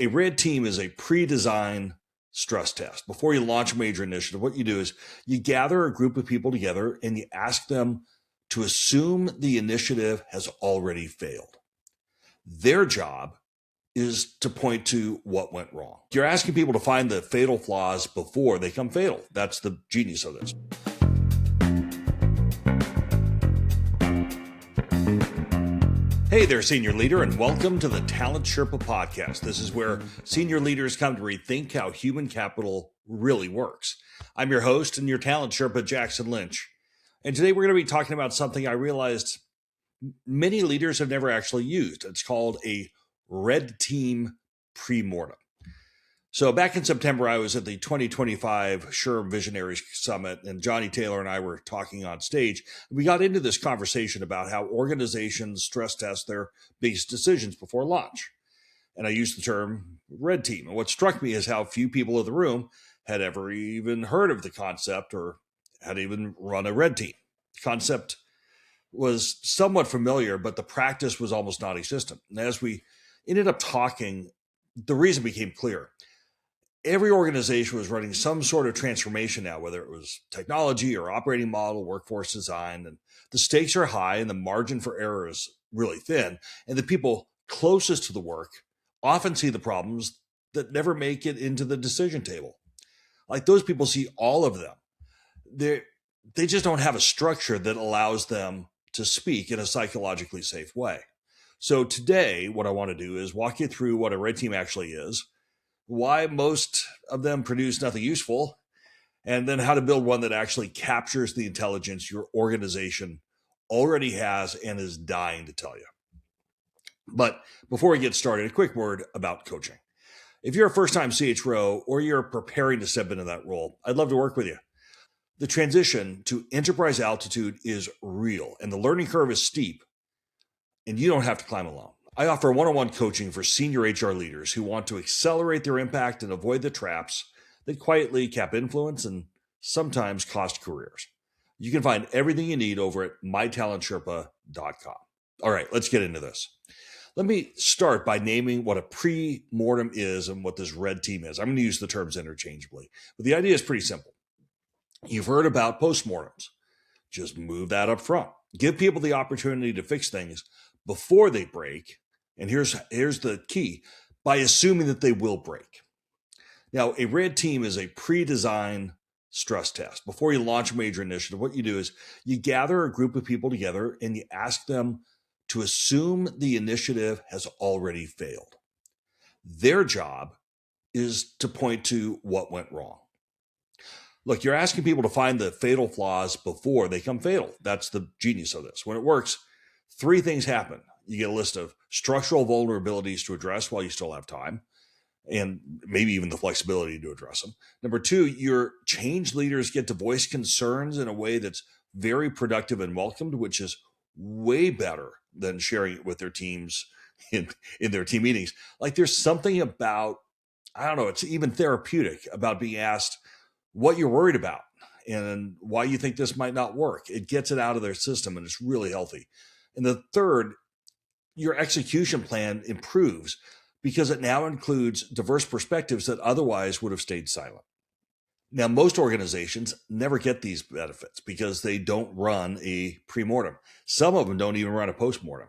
A red team is a pre-designed stress test. Before you launch a major initiative, what you do is you gather a group of people together and you ask them to assume the initiative has already failed. Their job is to point to what went wrong. You're asking people to find the fatal flaws before they become fatal. That's the genius of this. Hey there, senior leader, and welcome to the Talent Sherpa podcast. This is where senior leaders come to rethink how human capital really works. I'm your host and your Talent Sherpa, Jackson Lynch. And today we're going to be talking about something I realized many leaders have never actually used. It's called a red team pre-mortem. So back in September, I was at the 2025 CHRO Visionaries Summit, and Johnny Taylor and I were talking on stage. We got into this conversation about how organizations stress test their biggest decisions before launch. And I used the term red team. And what struck me is how few people in the room had ever even heard of the concept or had even run a red team. The concept was somewhat familiar, but the practice was almost non-existent. And as we ended up talking, the reason became clear. Every organization was running some sort of transformation now, whether it was technology or operating model, workforce design, and the stakes are high and the margin for error is really thin. And the people closest to the work often see the problems that never make it into the decision table. Like those people see all of them. They just don't have a structure that allows them to speak in a psychologically safe way. So today, what I want to do is walk you through what a red team actually is, why most of them produce nothing useful, and then how to build one that actually captures the intelligence your organization already has and is dying to tell you. But before we get started, a quick word about coaching. If you're a first-time CHRO or you're preparing to step into that role, I'd love to work with you. The transition to enterprise altitude is real, and the learning curve is steep, and you don't have to climb alone. I offer one-on-one coaching for senior HR leaders who want to accelerate their impact and avoid the traps that quietly cap influence and sometimes cost careers. You can find everything you need over at mytalentsherpa.com. All right, let's get into this. Let me start by naming what a pre-mortem is and what this red team is. I'm going to use the terms interchangeably, but the idea is pretty simple. You've heard about post-mortems. Just move that up front. Give people the opportunity to fix things before they break. And here's the key, by assuming that they will break. Now, a red team is a pre-designed stress test. Before you launch a major initiative, what you do is you gather a group of people together and you ask them to assume the initiative has already failed. Their job is to point to what went wrong. Look, you're asking people to find the fatal flaws before they become fatal. That's the genius of this. When it works, three things happen. You get a list of structural vulnerabilities to address while you still have time, and maybe even the flexibility to address them. Number two, your change leaders get to voice concerns in a way that's very productive and welcomed, which is way better than sharing it with their teams in their team meetings. Like there's something about, I don't know, it's even therapeutic about being asked what you're worried about and why you think this might not work. It gets it out of their system and it's really healthy. And the third, your execution plan improves because it now includes diverse perspectives that otherwise would have stayed silent. Now, most organizations never get these benefits because they don't run a pre-mortem. Some of them don't even run a post-mortem.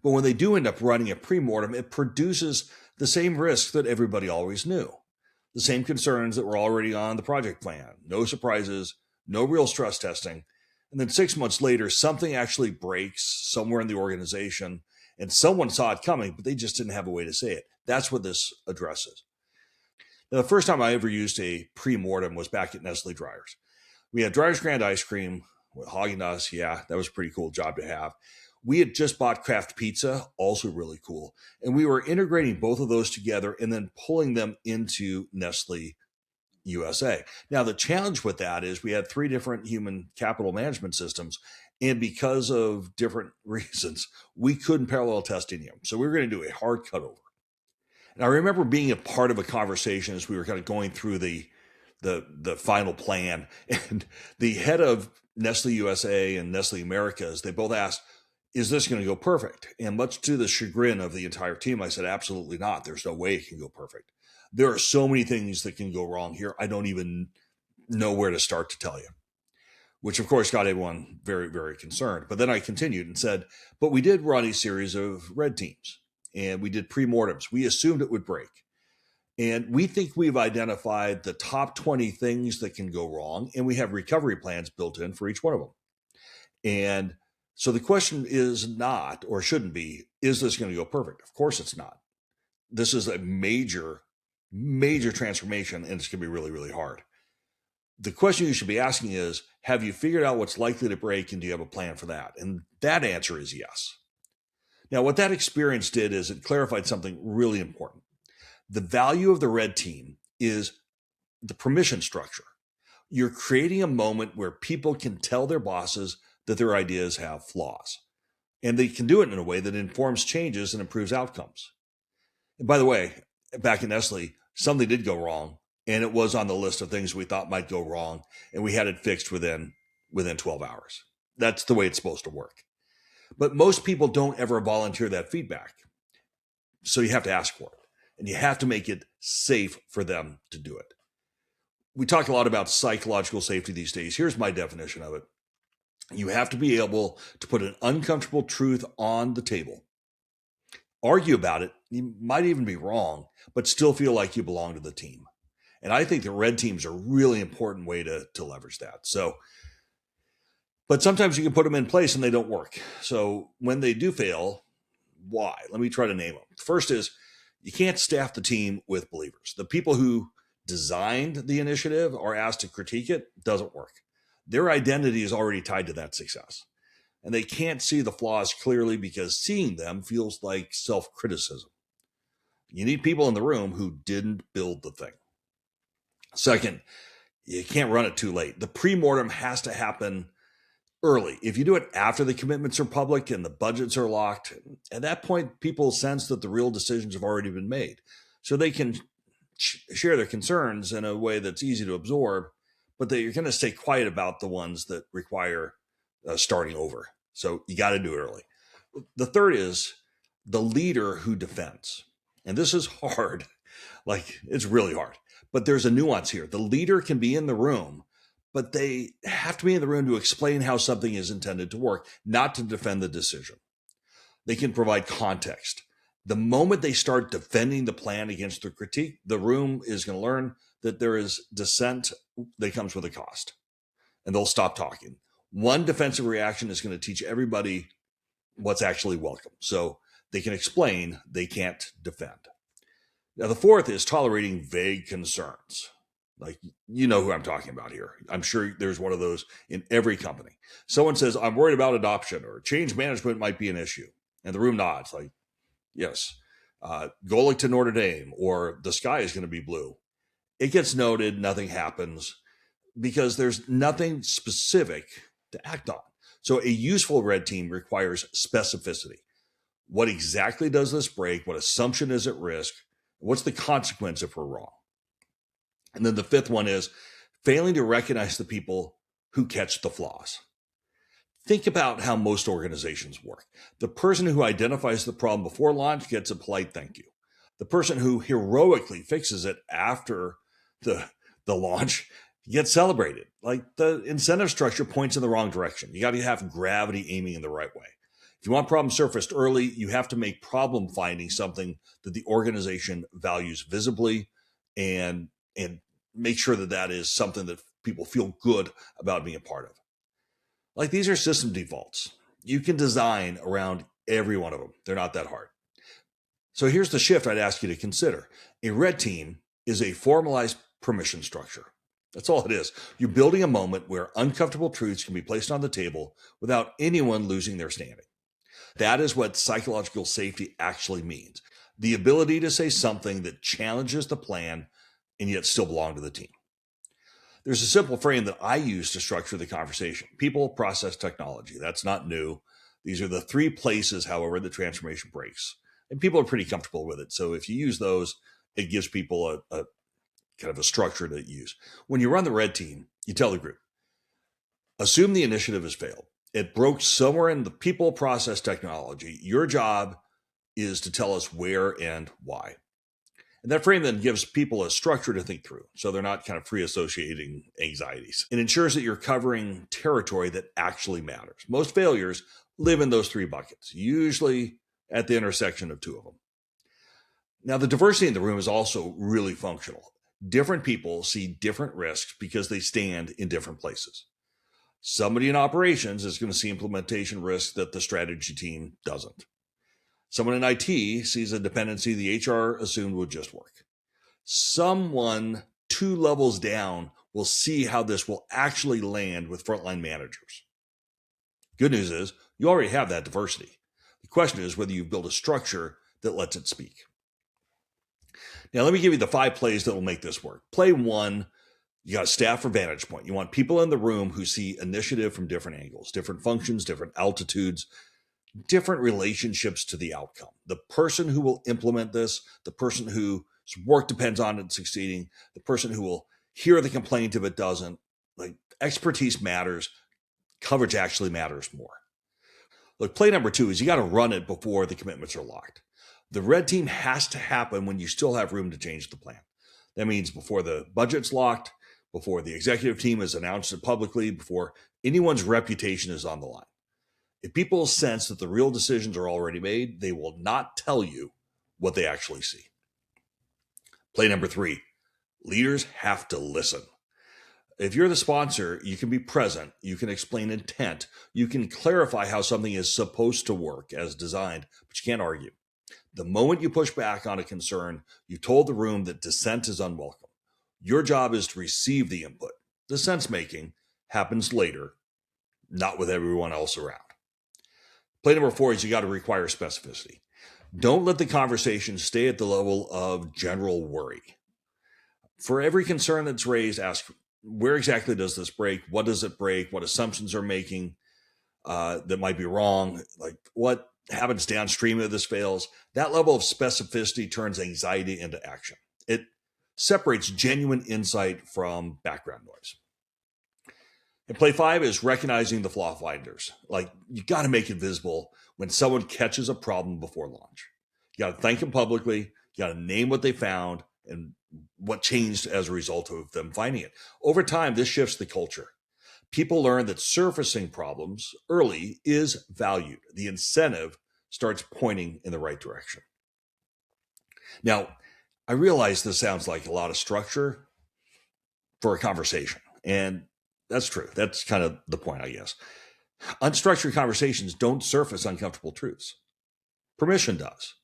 But when they do end up running a pre-mortem, it produces the same risks that everybody always knew. The same concerns that were already on the project plan. No surprises, no real stress testing. And then 6 months later, something actually breaks somewhere in the organization and someone saw it coming, but they just didn't have a way to say it. That's what this addresses. Now, the first time I ever used a pre-mortem was back at Nestle Dryers. We had Dryers Grand ice cream with Haagen-Dazs. Yeah, that was a pretty cool job to have. We had just bought Kraft Pizza, also really cool. And we were integrating both of those together and then pulling them into Nestle USA. Now, the challenge with that is we had three different human capital management systems. And because of different reasons, we couldn't parallel test any of them. So we were going to do a hard cutover. And I remember being a part of a conversation as we were kind of going through the final plan. And the head of Nestle USA and Nestle Americas, they both asked, is this going to go perfect? And much to the chagrin of the entire team, I said, absolutely not. There's no way it can go perfect. There are so many things that can go wrong here. I don't even know where to start to tell you, which of course got everyone very, very concerned. But then I continued and said, but we did run a series of red teams and we did pre-mortems. We assumed it would break. And we think we've identified the top 20 things that can go wrong. And we have recovery plans built in for each one of them. And so the question is not, or shouldn't be, is this going to go perfect? Of course it's not. This is a major, major transformation, and it's going to be really, really hard. The question you should be asking is, have you figured out what's likely to break, and do you have a plan for that? And that answer is yes. Now, what that experience did is it clarified something really important. The value of the red team is the permission structure. You're creating a moment where people can tell their bosses that their ideas have flaws. And they can do it in a way that informs changes and improves outcomes. And by the way, back in Nestle, something did go wrong, and it was on the list of things we thought might go wrong, and we had it fixed within 12 hours. That's the way it's supposed to work. But most people don't ever volunteer that feedback. So you have to ask for it, and you have to make it safe for them to do it. We talk a lot about psychological safety these days. Here's my definition of it. You have to be able to put an uncomfortable truth on the table, argue about it. You might even be wrong, but still feel like you belong to the team. And I think the red teams are a really important way to leverage that. So, but sometimes you can put them in place and they don't work. So when they do fail, why? Let me try to name them. First is you can't staff the team with believers. The people who designed the initiative are asked to critique it. Doesn't work. Their identity is already tied to that success. And they can't see the flaws clearly because seeing them feels like self-criticism. You need people in the room who didn't build the thing. Second, you can't run it too late. The pre-mortem has to happen early. If you do it after the commitments are public and the budgets are locked, at that point, people sense that the real decisions have already been made. So they can share their concerns in a way that's easy to absorb, but you're going to stay quiet about the ones that require starting over. So you got to do it early. The third is the leader who defends. And this is hard. Like, it's really hard. But there's a nuance here. The leader can be in the room, but they have to be in the room to explain how something is intended to work, not to defend the decision. They can provide context. The moment they start defending the plan against the critique, the room is going to learn that there is dissent that comes with a cost, and they'll stop talking. One defensive reaction is going to teach everybody what's actually welcome. So they can explain, they can't defend. Now, the fourth is tolerating vague concerns. Like, you know who I'm talking about here. I'm sure there's one of those in every company. Someone says, I'm worried about adoption or change management might be an issue. And the room nods like, yes, go to Notre Dame, or the sky is going to be blue. It gets noted, nothing happens because there's nothing specific to act on. So a useful red team requires specificity. What exactly does this break? What assumption is at risk? What's the consequence if we're wrong? And then the fifth one is failing to recognize the people who catch the flaws. Think about how most organizations work. The person who identifies the problem before launch gets a polite thank you. The person who heroically fixes it after the launch gets celebrated. Like, the incentive structure points in the wrong direction. You got to have gravity aiming in the right way. If you want problem surfaced early, you have to make problem finding something that the organization values visibly, and make sure that that is something that people feel good about being a part of. Like, these are system defaults. You can design around every one of them. They're not that hard. So here's the shift I'd ask you to consider. A red team is a formalized permission structure. That's all it is. You're building a moment where uncomfortable truths can be placed on the table without anyone losing their standing. That is what psychological safety actually means. The ability to say something that challenges the plan and yet still belong to the team. There's a simple frame that I use to structure the conversation. People, process, technology. That's not new. These are the three places, however, the transformation breaks. And people are pretty comfortable with it. So if you use those, it gives people a kind of a structure to use. When you run the red team, you tell the group, assume the initiative has failed. It broke somewhere in the people, process, technology. Your job is to tell us where and why. And that frame then gives people a structure to think through, so they're not kind of free associating anxieties. It ensures that you're covering territory that actually matters. Most failures live in those three buckets, usually at the intersection of two of them. Now, the diversity in the room is also really functional. Different people see different risks because they stand in different places. Somebody in operations is going to see implementation risks that the strategy team doesn't. Someone in IT sees a dependency the HR assumed would just work. Someone 2 levels down will see how this will actually land with frontline managers. Good news is you already have that diversity. The question is whether you build a structure that lets it speak. Now, let me give you the 5 plays that will make this work. Play 1, you got a staff for vantage point. You want people in the room who see initiative from different angles, different functions, different altitudes, different relationships to the outcome. The person who will implement this, the person whose work depends on it succeeding, the person who will hear the complaint if it doesn't. Like, expertise matters. Coverage actually matters more. Look, play number 2 is you got to run it before the commitments are locked. The red team has to happen when you still have room to change the plan. That means before the budget's locked, before the executive team has announced it publicly, before anyone's reputation is on the line. If people sense that the real decisions are already made, they will not tell you what they actually see. Play number 3, leaders have to listen. If you're the sponsor, you can be present, you can explain intent, you can clarify how something is supposed to work as designed, but you can't argue. The moment you push back on a concern, you told the room that dissent is unwelcome. Your job is to receive the input. The sense-making happens later, not with everyone else around. Play number 4 is you got to require specificity. Don't let the conversation stay at the level of general worry. For every concern that's raised, ask, where exactly does this break? What does it break? What assumptions are making that might be wrong? Like, what happens downstream if this fails? That level of specificity turns anxiety into action. It separates genuine insight from background noise. And play 5 is recognizing the flaw finders. Like, you got to make it visible when someone catches a problem before launch. You got to thank them publicly. You got to name what they found and what changed as a result of them finding it. Over time, this shifts the culture. People learn that surfacing problems early is valued. The incentive starts pointing in the right direction. Now, I realize this sounds like a lot of structure for a conversation, and that's true. That's kind of the point, I guess. Unstructured conversations don't surface uncomfortable truths. Permission does.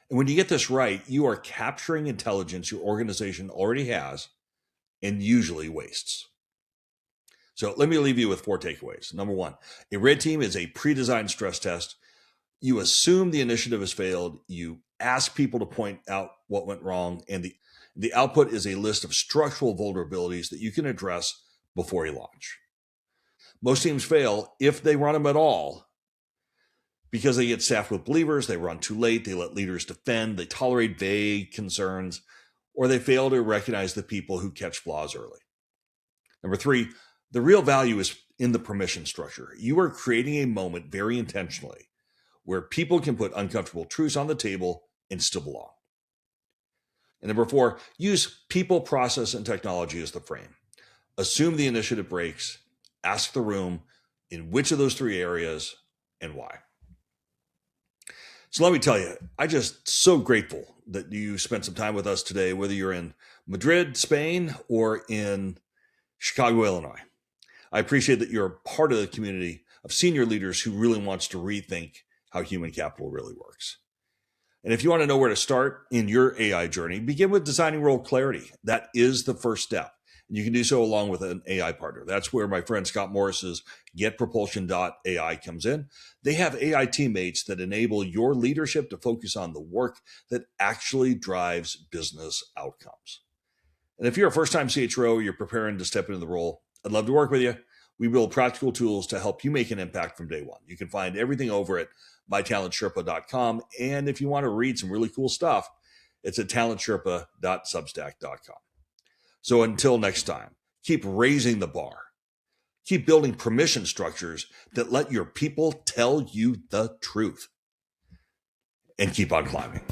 And when you get this right, you are capturing intelligence your organization already has and usually wastes. So let me leave you with 4 takeaways. Number 1, a red team is a pre-designed stress test. You assume the initiative has failed. You ask people to point out what went wrong. And the output is a list of structural vulnerabilities that you can address before you launch. Most teams fail if they run them at all because they get staffed with believers, they run too late, they let leaders defend, they tolerate vague concerns, or they fail to recognize the people who catch flaws early. Number 3, the real value is in the permission structure. You are creating a moment very intentionally where people can put uncomfortable truths on the table and still belong. And number 4, use people, process, and technology as the frame. Assume the initiative breaks, ask the room in which of those 3 areas and why. So let me tell you, I'm just so grateful that you spent some time with us today, whether you're in Madrid, Spain, or in Chicago, Illinois. I appreciate that you're a part of the community of senior leaders who really wants to rethink how human capital really works. And if you want to know where to start in your AI journey, begin with designing role clarity. That is the first step. And you can do so along with an AI partner. That's where my friend Scott Morris's GetPropulsion.ai comes in. They have AI teammates that enable your leadership to focus on the work that actually drives business outcomes. And if you're a first-time CHRO or you're preparing to step into the role, I'd love to work with you. We build practical tools to help you make an impact from day one. You can find everything over at mytalentsherpa.com. And if you want to read some really cool stuff, it's at talentsherpa.substack.com. So until next time, keep raising the bar, Keep building permission structures that let your people tell you the truth. And keep on climbing.